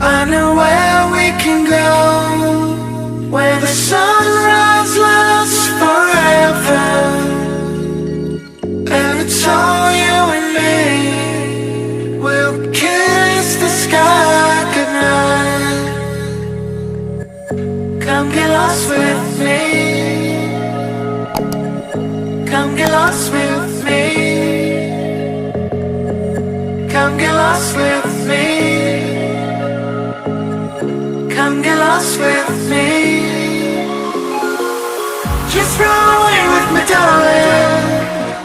I know where we can go, where the sunrise lasts forever. And it's all you and me. We'll kiss the sky goodnight. Come get lost with me. Come get lost with me. Come get lost with me. Come get lost with me. Just run away with me, darling.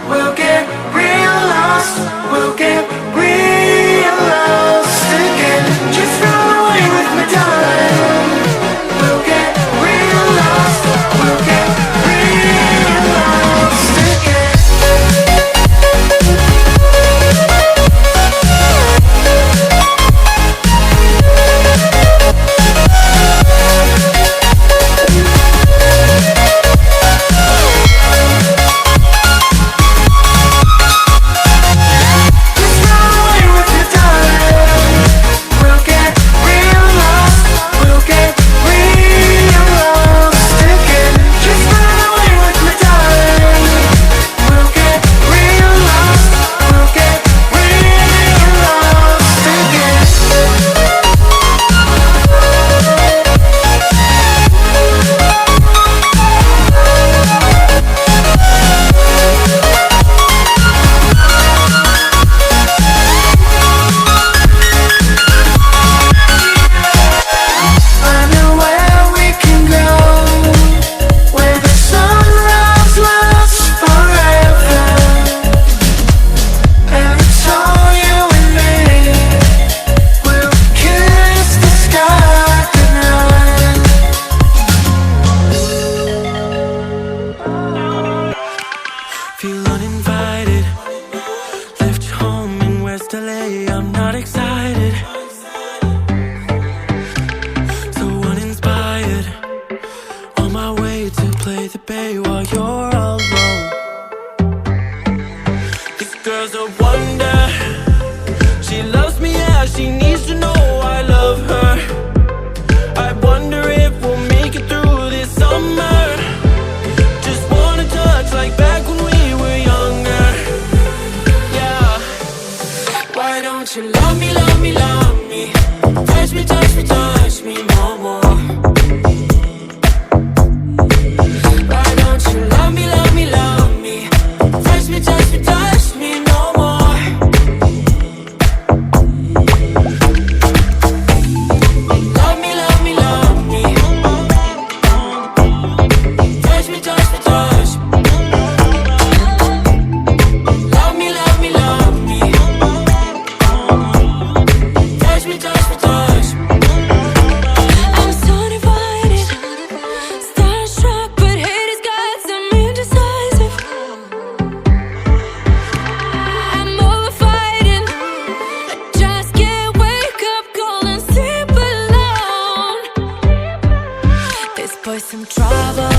We'll get real lost. We'll get real lost again. Just run away with me, darling. We'll get real lost. We'll get real lost again. Feel uninvited. Left you home in West LA. I'm not excited. So uninspired. On my way to play the bay while you're alone. This girl's a wonder. She loves me, yeah. She needs to know I love her. I wonder if we'll make it through this summer. Just wanna touch like back when we were younger. Yeah. Why don't you love me, love me, love me? Touch me, touch me, touch me no more. Why don't you love me, love me, love me? Touch me, touch me, touch me no more. Love me, love me, love me. Touch me, touch me, touch me. Love me, love me, love me. Touch me, touch me, touch me. I'm so divided, starstruck, but haters got some indecisive. I'm over fighting. I just can't wake up cold and sleep alone. This boy's some trouble.